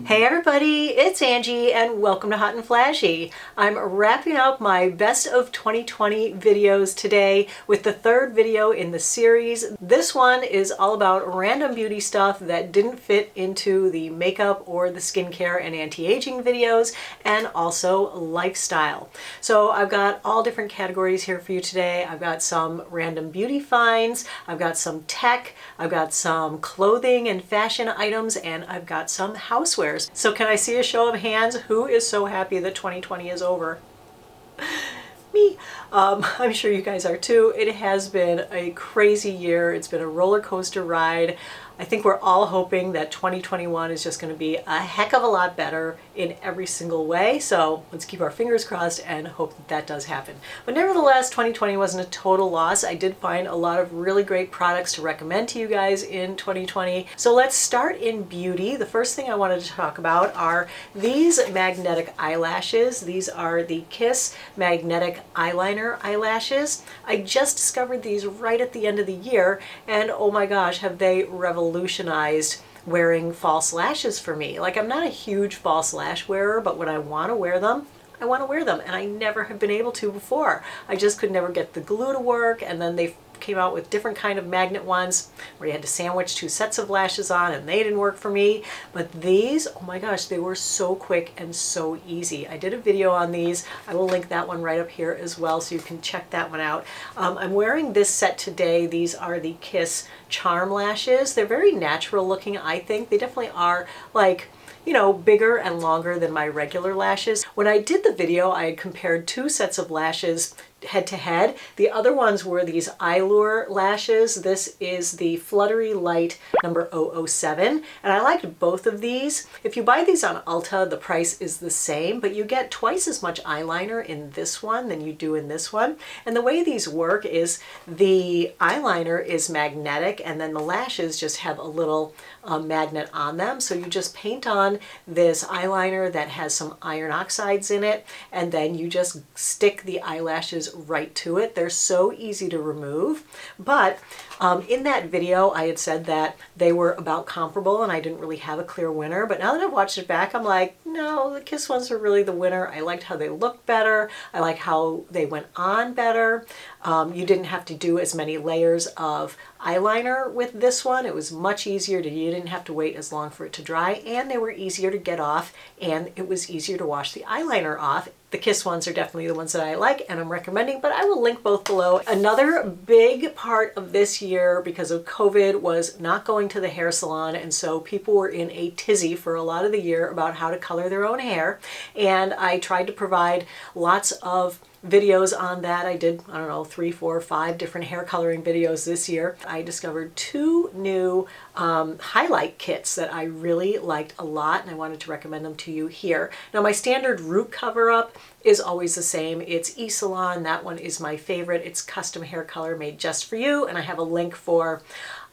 Hey everybody, it's Angie and welcome to Hot and Flashy. I'm wrapping up my best of 2020 videos today with the third video in the series. This one is all about random beauty stuff that didn't fit into the makeup or the skincare and anti-aging videos, and also lifestyle. So I've got all different categories here for you today. I've got some random beauty finds, I've got some tech, I've got some clothing and fashion items, and I've got some housewares. So can I see a show of hands? Who is so happy that 2020 is over? Me. I'm sure you guys are too. It has been a crazy year. It's been a roller coaster ride. I think we're all hoping that 2021 is just going to be a heck of a lot better in every single way. So let's keep our fingers crossed and hope that that does happen. But nevertheless, 2020 wasn't a total loss. I did find a lot of really great products to recommend to you guys in 2020. So let's start in beauty. The first thing I wanted to talk about are these magnetic eyelashes. These are the Kiss Magnetic Eyeliner eyelashes. I just discovered these right at the end of the year, and oh my gosh, have they revolutionized wearing false lashes for me. Like, I'm not a huge false lash wearer, but when I want to wear them, I want to wear them, and I never have been able to before. I just could never get the glue to work, and then they came out with different kind of magnet ones where you had to sandwich two sets of lashes on, and they didn't work for me. But these, oh my gosh, they were so quick and so easy. I did a video on these. I will link that one right up here as well, so you can check that one out. I'm wearing this set today. These are the Kiss Charm lashes. They're very natural looking, I think. They definitely are, like, you know, bigger and longer than my regular lashes. When I did the video, I had compared two sets of lashes head to head. The other ones were these Allure lashes. This is the Fluttery Light number 007, and I liked both of these. If you buy these on Ulta, the price is the same, but you get twice as much eyeliner in this one than you do in this one. And the way these work is the eyeliner is magnetic, and then the lashes just have a little magnet on them. So you just paint on this eyeliner that has some iron oxides in it, and then you just stick the eyelashes right to it. They're so easy to remove. But in that video, I had said that they were about comparable and I didn't really have a clear winner. But now that I've watched it back, I'm like, no, the Kiss ones are really the winner. I liked how they looked better. I like how they went on better. You didn't have to do as many layers of eyeliner with this one. It was much easier to, you didn't have to wait as long for it to dry, and they were easier to get off, and it was easier to wash the eyeliner off. The Kiss ones are definitely the ones that I like and I'm recommending, but I will link both below. Another big part of this year because of COVID was not going to the hair salon, and so people were in a tizzy for a lot of the year about how to color their own hair, and I tried to provide lots of videos on that. I did, I don't know, 3, 4, 5 different hair coloring videos this year. I discovered 2 new highlight kits that I really liked a lot, and I wanted to recommend them to you here. Now, my standard root cover-up is always the same. It's eSalon. That one is my favorite. It's custom hair color made just for you, and I have a link for,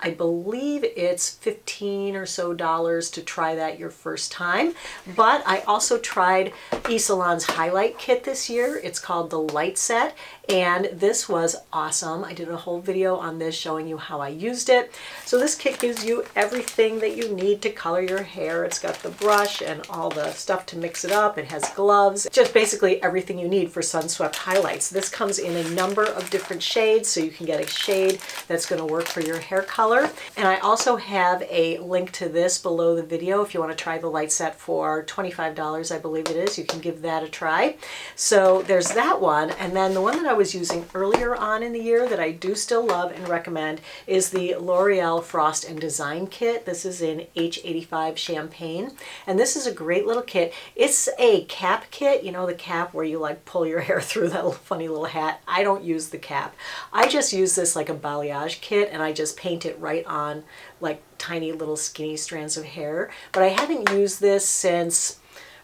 I believe it's $15 or so to try that your first time. But I also tried eSalon's highlight kit this year. It's called the Light Set, and this was awesome. I did a whole video on this showing you how I used it. So this kit gives you everything that you need to color your hair. It's got the brush and all the stuff to mix it up. It has gloves, just basically everything you need for sun-swept highlights. This comes in a number of different shades, so you can get a shade that's going to work for your hair color. And I also have a link to this below the video if you want to try the Light Set for $25, I believe it is. You can give that a try. So there's that one. And then the one that I was using earlier on in the year that I do still love and recommend is the L'Oreal Frost and Design Kit. This is in H85 Champagne. And this is a great little kit. It's a cap kit, you know, the cap where you like pull your hair through that funny little hat. I don't use the cap. I just use this like a balayage kit, and I just paint it right on like tiny little skinny strands of hair. But I haven't used this since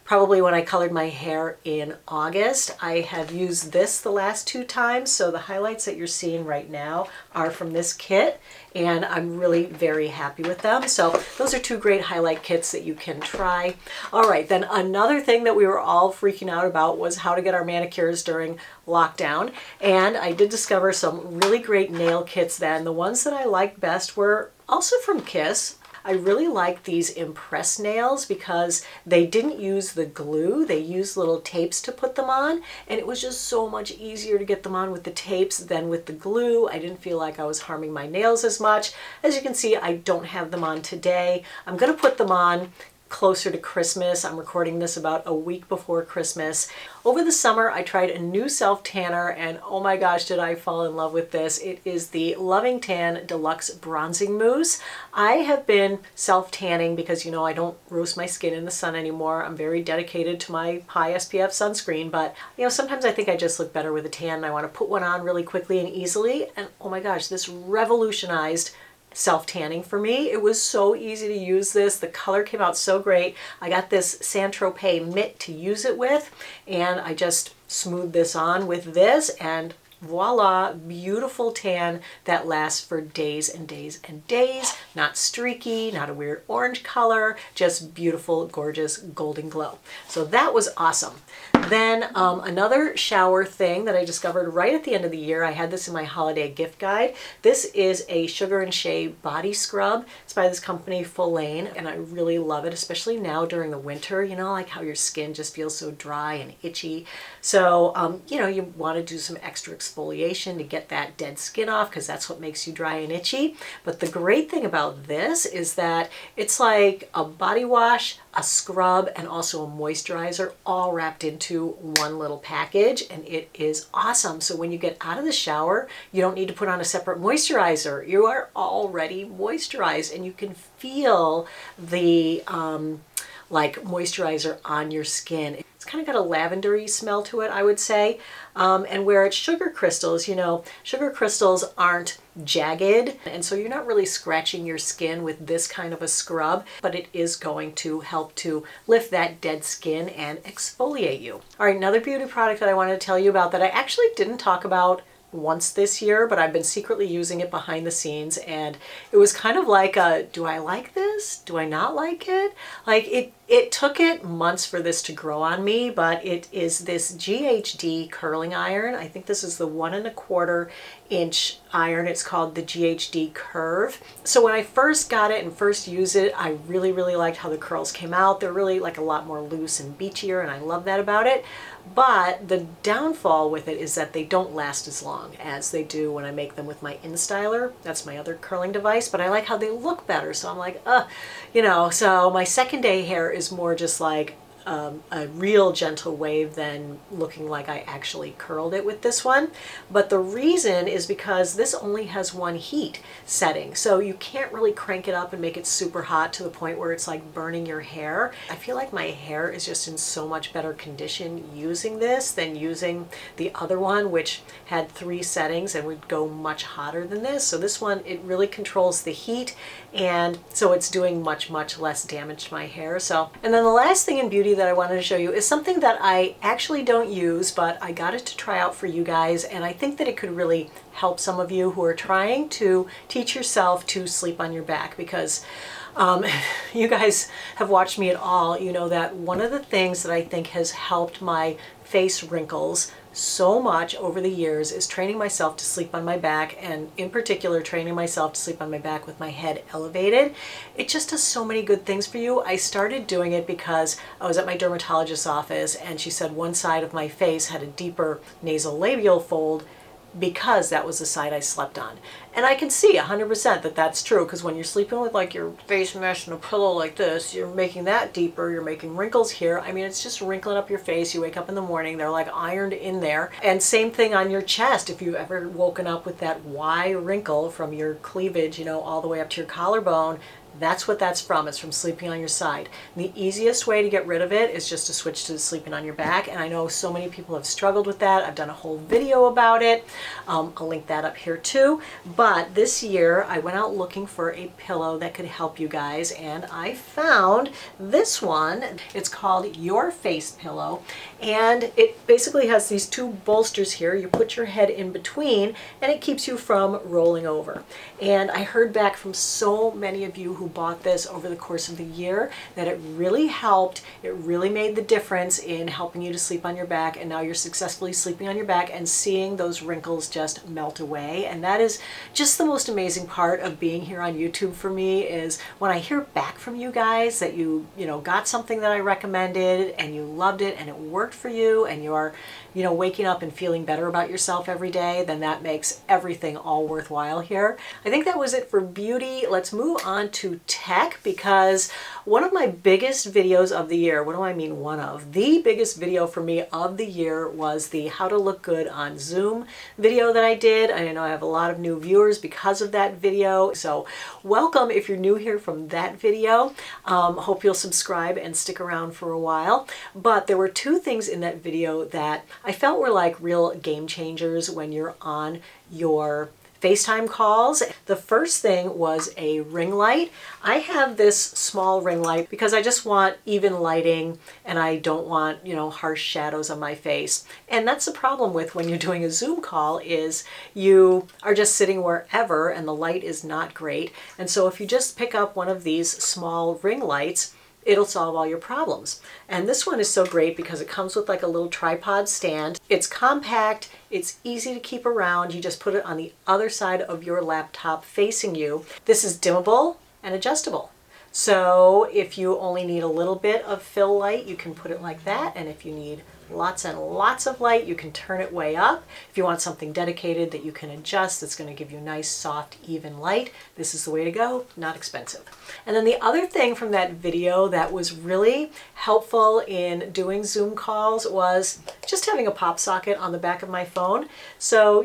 probably when I colored my hair in August. I have used this the last 2 times, so the highlights that you're seeing right now are from this kit, and I'm really very happy with them. So those are 2 great highlight kits that you can try. All right, then another thing that we were all freaking out about was how to get our manicures during lockdown, and I did discover some really great nail kits then. The ones that I liked best were also from Kiss. I really like these impress nails because they didn't use the glue. They used little tapes to put them on, and it was just so much easier to get them on with the tapes than with the glue. I didn't feel like I was harming my nails as much. As you can see, I don't have them on today. I'm going to put them on closer to Christmas. I'm recording this about a week before Christmas. Over the summer, I tried a new self-tanner, and oh my gosh, did I fall in love with this. It is the Loving Tan Deluxe Bronzing Mousse. I have been self-tanning because, you know, I don't roast my skin in the sun anymore. I'm very dedicated to my high SPF sunscreen, but, you know, sometimes I think I just look better with a tan, and I want to put one on really quickly and easily, and oh my gosh, this revolutionized self-tanning for me. It was so easy to use this. The color came out so great. I got this Saint-Tropez mitt to use it with, and I just smoothed this on with this, and voila, beautiful tan that lasts for days and days and days. Not streaky, not a weird orange color, just beautiful, gorgeous golden glow. So that was awesome. Then another shower thing that I discovered right at the end of the year, I had this in my holiday gift guide. This is a Sugar and Shea body scrub. It's by this company Folane, and I really love it, especially now during the winter. You know, like how your skin just feels so dry and itchy. So, you know, you want to do some extra exfoliation to get that dead skin off, because that's what makes you dry and itchy. But the great thing about this is that it's like a body wash, a scrub, and also a moisturizer all wrapped into one little package, and it is awesome. So when you get out of the shower, you don't need to put on a separate moisturizer. You are already moisturized, and you can feel the like moisturizer on your skin. It's kind of got a lavendery smell to it, I would say. And where it's sugar crystals, you know, sugar crystals aren't jagged, and so you're not really scratching your skin with this kind of a scrub, but it is going to help to lift that dead skin and exfoliate you. All right, another beauty product that I wanted to tell you about that I actually didn't talk about once this year, but I've been secretly using it behind the scenes, and it was kind of like a, do I like this? Do I not like it? Like it took it months for this to grow on me, but it is this GHD curling iron. I think this is the 1¼ inch iron. It's called the GHD Curve. So when I first got it and first used it, I really liked how the curls came out. They're really like a lot more loose and beachier, and I love that about it. But the downfall with it is that they don't last as long as they do when I make them with my InStyler. That's my other curling device, but I like how they look better. So I'm like, you know, so my second day hair is more just like a real gentle wave than looking like I actually curled it with this one. But the reason is because this only has one heat setting, so you can't really crank it up and make it super hot to the point where it's like burning your hair. I feel like my hair is just in so much better condition using this than using the other one, which had 3 settings and would go much hotter than this. So this one, it really controls the heat, and so it's doing much less damage to my hair. So, and then the last thing in beauty that I wanted to show you is something that I actually don't use, but I got it to try out for you guys, and I think that it could really help some of you who are trying to teach yourself to sleep on your back, because you guys have watched me at all. You know that one of the things that I think has helped my face wrinkles so much over the years is training myself to sleep on my back, and in particular training myself to sleep on my back with my head elevated. It just does so many good things for you. I started doing it because I was at my dermatologist's office, and she said one side of my face had a deeper nasolabial fold because that was the side I slept on. And I can see 100% that that's true, because when you're sleeping with like your face mesh and a pillow like this, you're making that deeper, you're making wrinkles here. I mean, it's just wrinkling up your face. You wake up in the morning, they're like ironed in there. And same thing on your chest. If you've ever woken up with that Y wrinkle from your cleavage, you know, all the way up to your collarbone, that's what that's from. It's from sleeping on your side. And the easiest way to get rid of it is just to switch to sleeping on your back. And I know so many people have struggled with that. I've done a whole video about it. I'll link that up here too. But this year I went out looking for a pillow that could help you guys, and I found this one. It's called Your Face Pillow, and it basically has these 2 bolsters here. You put your head in between, and it keeps you from rolling over. And I heard back from so many of you who who bought this over the course of the year that it really helped. It really made the difference in helping you to sleep on your back, and now you're successfully sleeping on your back and seeing those wrinkles just melt away. And that is just the most amazing part of being here on YouTube for me, is when I hear back from you guys that you got something that I recommended and you loved it and it worked for you, and you're waking up and feeling better about yourself every day, then that makes everything all worthwhile here. I think that was it for beauty. Let's move on to tech, because one of my biggest videos of the year, what do I mean one of? The biggest video for me of the year was the how to look good on Zoom video that I did. I know I have a lot of new viewers because of that video, so welcome if you're new here from that video. Hope you'll subscribe and stick around for a while. But there were two things in that video that I felt were like real game changers when you're on your FaceTime calls. The first thing was a ring light. I have this small ring light because I just want even lighting and I don't want, harsh shadows on my face. And that's the problem with when you're doing a Zoom call, is you are just sitting wherever and the light is not great. And so if you just pick up one of these small ring lights, it'll solve all your problems. And this one is so great because it comes with like a little tripod stand. It's compact, it's easy to keep around. You just put it on the other side of your laptop facing you. This is dimmable and adjustable. So if you only need a little bit of fill light, you can put it like that. And if you need lots and lots of light, you can turn it way up. If you want something dedicated that you can adjust, that's going to give you nice, soft, even light, this is the way to go. Not expensive. And then the other thing from that video that was really helpful in doing Zoom calls was just having a pop socket on the back of my phone. So,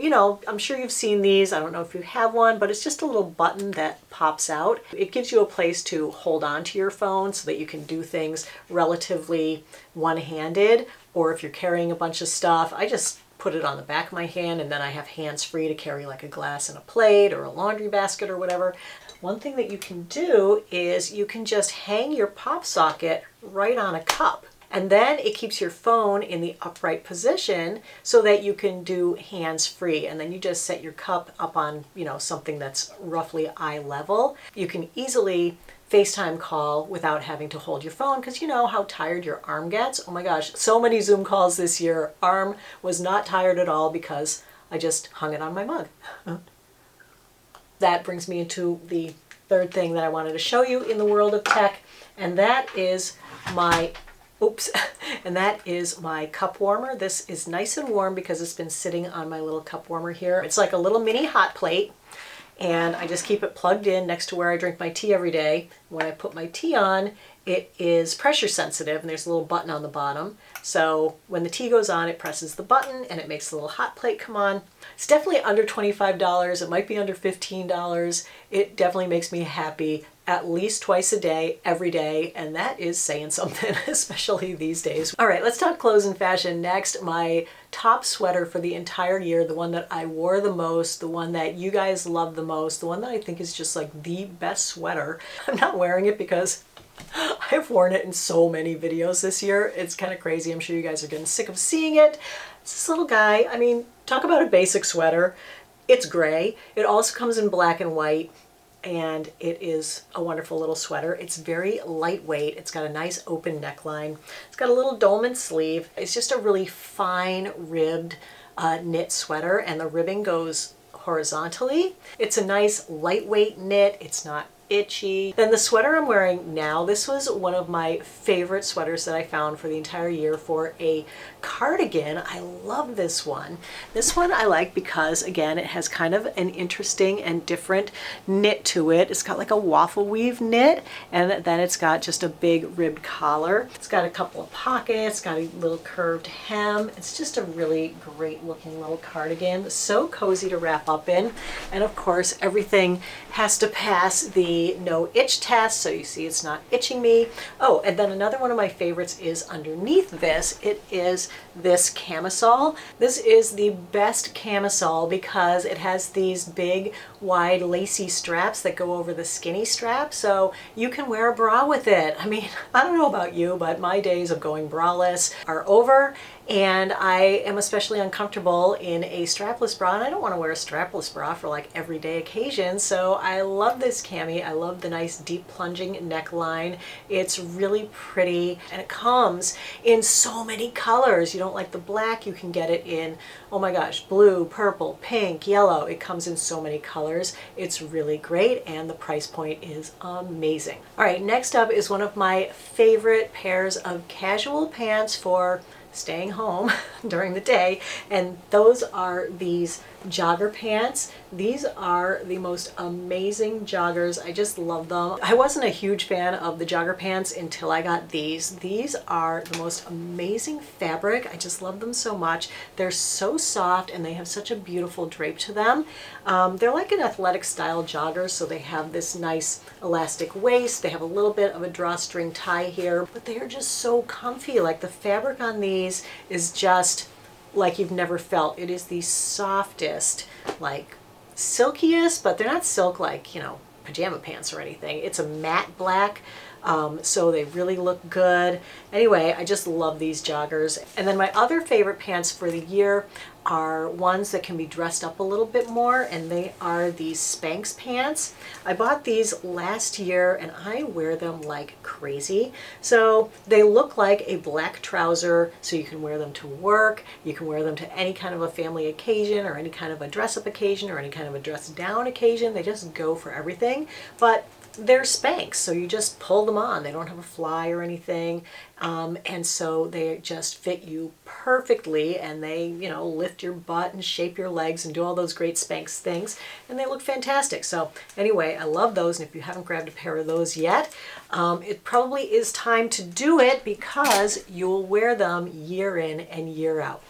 I'm sure you've seen these. I don't know if you have one, but it's just a little button that pops out. It gives you a place to hold on to your phone so that you can do things relatively one-handed. Or if you're carrying a bunch of stuff, I just put it on the back of my hand, and then I have hands free to carry like a glass and a plate or a laundry basket or whatever. One thing that you can do is you can just hang your pop socket right on a cup. And then it keeps your phone in the upright position so that you can do hands-free. And then you just set your cup up on, something that's roughly eye level. You can easily FaceTime call without having to hold your phone, because you know how tired your arm gets. Oh my gosh, so many Zoom calls this year. Arm was not tired at all because I just hung it on my mug. That brings me into the third thing that I wanted to show you in the world of tech, and that is my cup warmer. This is nice and warm because it's been sitting on my little cup warmer here. It's like a little mini hot plate, and I just keep it plugged in next to where I drink my tea every day. When I put my tea on, it is pressure sensitive, and there's a little button on the bottom. So when the tea goes on, it presses the button and it makes the little hot plate come on. It's definitely under $25. It might be under $15. It definitely makes me happy at least twice a day, every day, and that is saying something, especially these days. All right, let's talk clothes and fashion next. My top sweater for the entire year, the one that I wore the most, the one that you guys love the most, the one that I think is just like the best sweater. I'm not wearing it because I've worn it in so many videos this year. It's kind of crazy. I'm sure you guys are getting sick of seeing it. It's this little guy. I mean, talk about a basic sweater. It's gray. It also comes in black and white, and it is a wonderful little sweater. It's very lightweight. It's got a nice open neckline. It's got a little dolman sleeve. It's just a really fine ribbed knit sweater, and the ribbing goes horizontally. It's a nice lightweight knit. It's not itchy. Then the sweater I'm wearing now, this was one of my favorite sweaters that I found for the entire year for a cardigan. I love this one. This one I like because, again, it has kind of an interesting and different knit to it. It's got like a waffle weave knit, and then it's got just a big ribbed collar. It's got a couple of pockets, got a little curved hem. It's just a really great looking little cardigan. So cozy to wrap up in. And of course, everything has to pass the no itch test, so you see it's not itching me. Oh, and then another one of my favorites is underneath this. It is this camisole. This is the best camisole because it has these big wide lacy straps that go over the skinny strap, so you can wear a bra with it. I mean, I don't know about you, but my days of going braless are over, and I am especially uncomfortable in a strapless bra, and I don't want to wear a strapless bra for like everyday occasions. So I love this cami. I love the nice deep plunging neckline. It's really pretty, and it comes in so many colors. You don't like the black, you can get it in, oh my gosh, blue, purple, pink, yellow. It comes in so many colors. It's really great, and the price point is amazing. All right, next up is one of my favorite pairs of casual pants for staying home during the day, and those are these jogger pants. These are the most amazing joggers. I just love them. I wasn't a huge fan of the jogger pants until I got these. These are the most amazing fabric. I just love them so much. They're so soft, and they have such a beautiful drape to them. They're like an athletic style jogger, so they have this nice elastic waist. They have a little bit of a drawstring tie here, but they are just so comfy. Like, the fabric on these is just like you've never felt. It is the softest, like silkiest, but they're not silk like, you know, pajama pants or anything. It's a matte black, so they really look good. Anyway, I just love these joggers. And then my other favorite pants for the year are ones that can be dressed up a little bit more, and they are these Spanx pants. I bought these last year, and I wear them like crazy. So they look like a black trouser, so you can wear them to work, you can wear them to any kind of a family occasion, or any kind of a dress-up occasion, or any kind of a dress-down occasion. They just go for everything. But they're Spanx, so you just pull them on. They don't have a fly or anything, and so they just fit you perfectly, and they, you know, lift your butt and shape your legs and do all those great Spanx things, and they look fantastic. So anyway, I love those, and if you haven't grabbed a pair of those yet, it probably is time to do it, because you'll wear them year in and year out.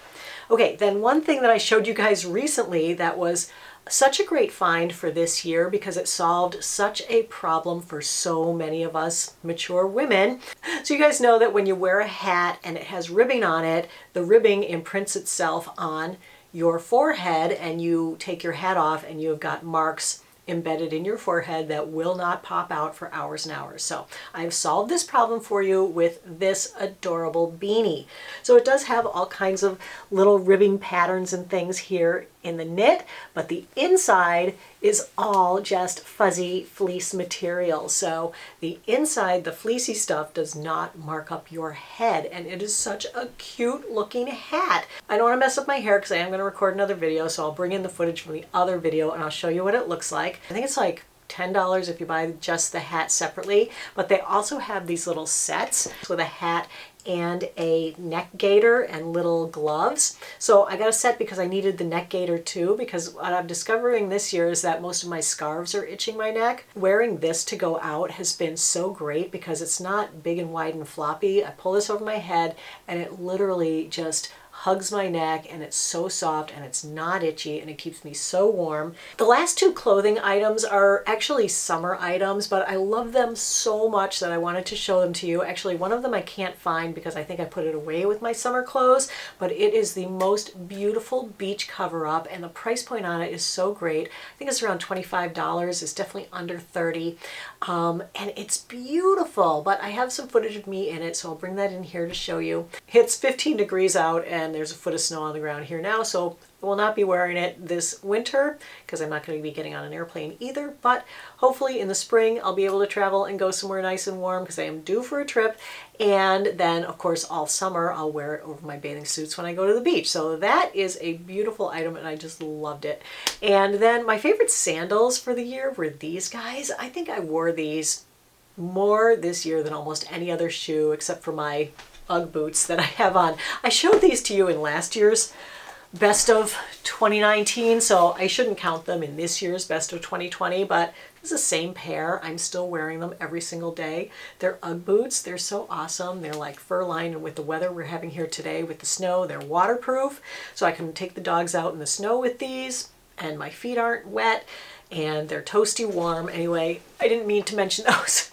Okay, then one thing that I showed you guys recently that was such a great find for this year, because it solved such a problem for so many of us mature women. So you guys know that when you wear a hat and it has ribbing on it, the ribbing imprints itself on your forehead, and you take your hat off and you've got marks embedded in your forehead that will not pop out for hours and hours. So I've solved this problem for you with this adorable beanie. So it does have all kinds of little ribbing patterns and things here in the knit, but the inside is all just fuzzy fleece material. So the inside, the fleecy stuff, does not mark up your head, and it is such a cute looking hat. I don't want to mess up my hair because I am going to record another video, so I'll bring in the footage from the other video and I'll show you what it looks like. I think it's like $10 if you buy just the hat separately, but they also have these little sets with a hat and a neck gaiter and little gloves. So I got a set because I needed the neck gaiter too, because what I'm discovering this year is that most of my scarves are itching my neck. Wearing this to go out has been so great because it's not big and wide and floppy. I pull this over my head and it literally just hugs my neck, and it's so soft and it's not itchy, and it keeps me so warm. The last two clothing items are actually summer items, but I love them so much that I wanted to show them to you. Actually, one of them I can't find because I think I put it away with my summer clothes, but it is the most beautiful beach cover-up, and the price point on it is so great. I think it's around $25. It's definitely under $30, and it's beautiful, but I have some footage of me in it, so I'll bring that in here to show you. It's 15 degrees out, and there's a foot of snow on the ground here now, so I will not be wearing it this winter because I'm not going to be getting on an airplane either, but hopefully in the spring I'll be able to travel and go somewhere nice and warm because I am due for a trip, and then of course all summer I'll wear it over my bathing suits when I go to the beach. So that is a beautiful item, and I just loved it. And then my favorite sandals for the year were these guys. I think I wore these more this year than almost any other shoe except for my Ugg boots that I have on. I showed these to you in last year's best of 2019, so I shouldn't count them in this year's best of 2020, but it's the same pair. I'm still wearing them every single day. They're Ugg boots. They're so awesome. They're like fur lined, and with the weather we're having here today with the snow, they're waterproof, so I can take the dogs out in the snow with these, and my feet aren't wet, and they're toasty warm. Anyway, I didn't mean to mention those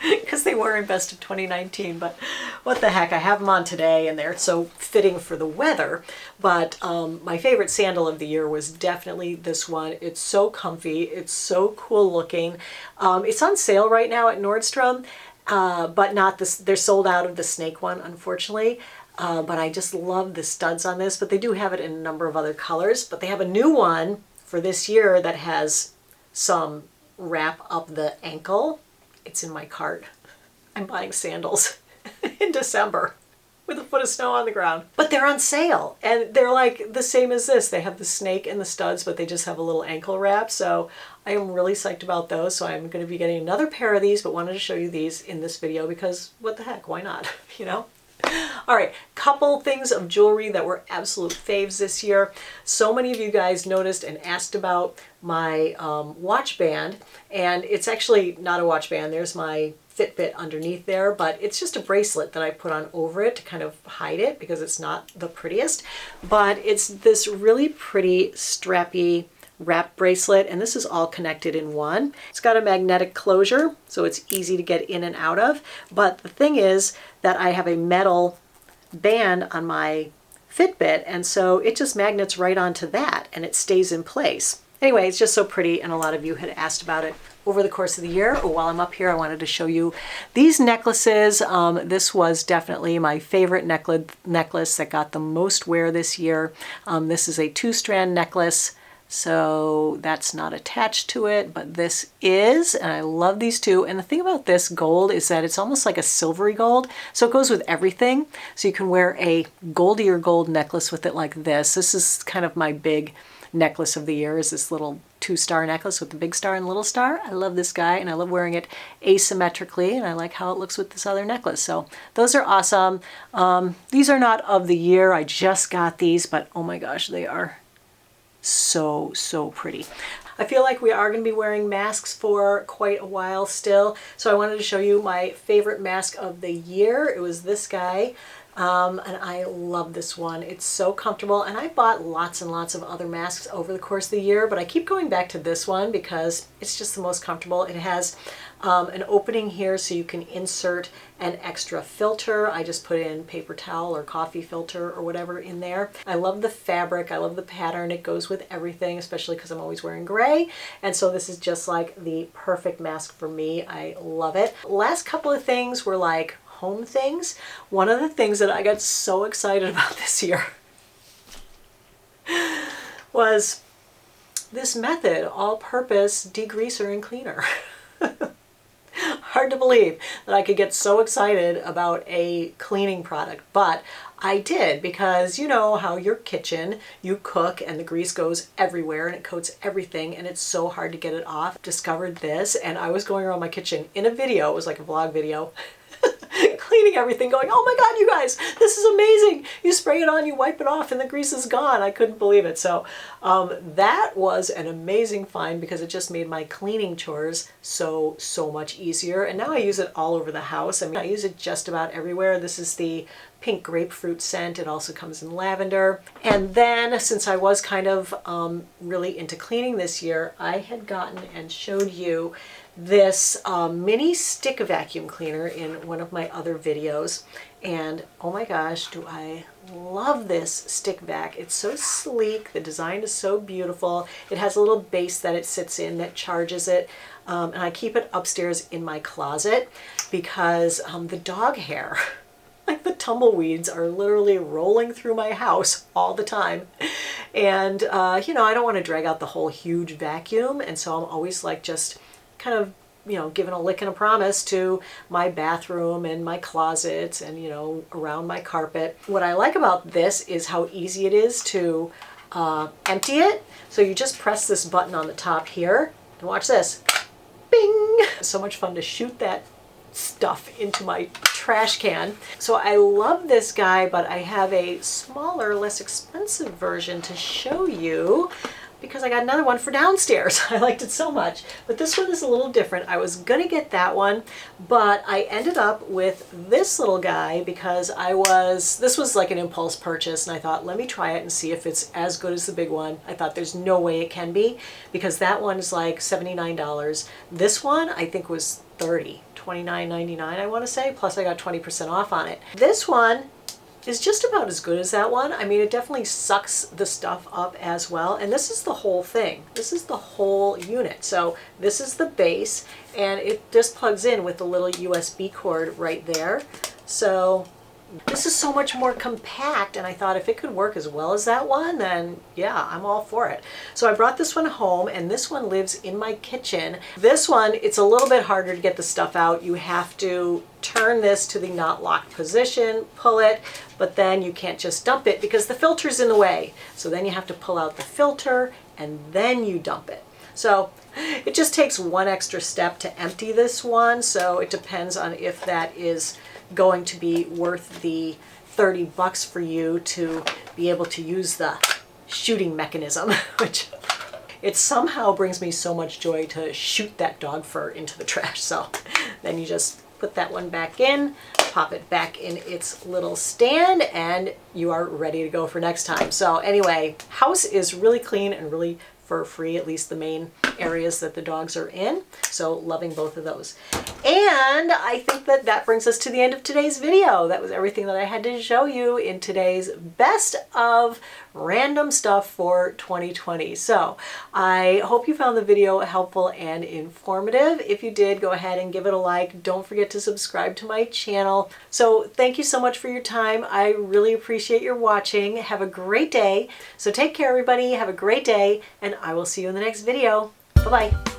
because they were in best of 2019, but what the heck, I have them on today and they're so fitting for the weather. But my favorite sandal of the year was definitely this one. It's so comfy. It's so cool looking. It's on sale right now at Nordstrom, but not this. They're sold out of the snake one, unfortunately. But I just love the studs on this, but they do have it in a number of other colors. But they have a new one for this year that has some wrap up the ankle. It's in my cart. I'm buying sandals in December with a foot of snow on the ground. But they're on sale and they're like the same as this. They have the snake and the studs, but they just have a little ankle wrap. So I am really psyched about those. So I'm going to be getting another pair of these, but wanted to show you these in this video because what the heck, why not, you know? All right, couple things of jewelry that were absolute faves this year. So many of you guys noticed and asked about my watch band, and it's actually not a watch band. There's my Fitbit underneath there, but it's just a bracelet that I put on over it to kind of hide it because it's not the prettiest. But it's this really pretty strappy wrap bracelet, and this is all connected in one. It's got a magnetic closure, so it's easy to get in and out of. But the thing is that I have a metal band on my Fitbit, and so it just magnets right onto that and it stays in place. Anyway, it's just so pretty, and a lot of you had asked about it over the course of the year. While I'm up here, I wanted to show you these necklaces. This was definitely my favorite necklace that got the most wear this year. This is a 2-strand necklace. So that's not attached to it, but this is, and I love these two. And the thing about this gold is that it's almost like a silvery gold. So it goes with everything. So you can wear a goldier gold necklace with it like this. This is kind of my big necklace of the year, is this little 2-star necklace with the big star and little star. I love this guy and I love wearing it asymmetrically, and I like how it looks with this other necklace. So those are awesome. These are not of the year. I just got these, but oh my gosh, they are so pretty. I feel like we are going to be wearing masks for quite a while still, so I wanted to show you my favorite mask of the year. It was this guy, and I love this one. It's so comfortable, and I bought lots and lots of other masks over the course of the year, but I keep going back to this one because it's just the most comfortable. It has an opening here so you can insert an extra filter. I just put in paper towel or coffee filter or whatever in there. I love the fabric. I love the pattern. It goes with everything, especially because I'm always wearing gray. And so this is just like the perfect mask for me. I love it. Last couple of things were like home things. One of the things that I got so excited about this year was this Method all-purpose degreaser and cleaner. Hard to believe that I could get so excited about a cleaning product, but I did, because you know how your kitchen, you cook and the grease goes everywhere and it coats everything and it's so hard to get it off. Discovered this, and I was going around my kitchen in a video, it was like a vlog video, cleaning everything, going, oh my God, you guys, this is amazing. You spray it on, you wipe it off, and the grease is gone. I couldn't believe it. So that was an amazing find because it just made my cleaning chores so much easier. And now I use it all over the house. I mean, I use it just about everywhere. This is the pink grapefruit scent. It also comes in lavender. And then, since I was kind of really into cleaning this year, I had gotten and showed you this mini stick vacuum cleaner in one of my other videos, and oh my gosh, do I love this stick vac. It's so sleek, the design is so beautiful. It has a little base that it sits in that charges it, and I keep it upstairs in my closet because the dog hair, like the tumbleweeds, are literally rolling through my house all the time. And you know, I don't want to drag out the whole huge vacuum, and so I'm always like just kind of, you know, giving a lick and a promise to my bathroom and my closets and, you know, around my carpet. What I like about this is how easy it is to empty it. So you just press this button on the top here, and watch this. Bing! So much fun to shoot that stuff into my trash can. So I love this guy, but I have a smaller, less expensive version to show you, because I got another one for downstairs. I liked it so much. But this one is a little different. I was gonna get that one, but I ended up with this little guy because this was like an impulse purchase, and I thought, let me try it and see if it's as good as the big one. I thought there's no way it can be, because that one is like $79. This one I think was $30, $29.99, I want to say, plus I got 20% off on it. This one is just about as good as that one. I mean, it definitely sucks the stuff up as well. And this is the whole thing. This is the whole unit. So this is the base, and it just plugs in with the little USB cord right there. So this is so much more compact, and I thought if it could work as well as that one, then yeah, I'm all for it. So I brought this one home, and this one lives in my kitchen. This one, it's a little bit harder to get the stuff out. You have to turn this to the not locked position, pull it, but then you can't just dump it because the filter's in the way. So then you have to pull out the filter, and then you dump it. So it just takes one extra step to empty this one, so it depends on if that is going to be worth the 30 bucks for you to be able to use the shooting mechanism, which it somehow brings me so much joy to shoot that dog fur into the trash. So then you just put that one back in, pop it back in its little stand, and you are ready to go for next time. So anyway, house is really clean and really fur-free, at least the main areas that the dogs are in. So loving both of those. And I think that that brings us to the end of today's video. That was everything that I had to show you in today's best of random stuff for 2020. So I hope you found the video helpful and informative. If you did, go ahead and give it a like. Don't forget to subscribe to my channel. So thank you so much for your time. I really appreciate your watching. Have a great day. So take care, everybody. Have a great day, and I will see you in the next video. Bye-bye.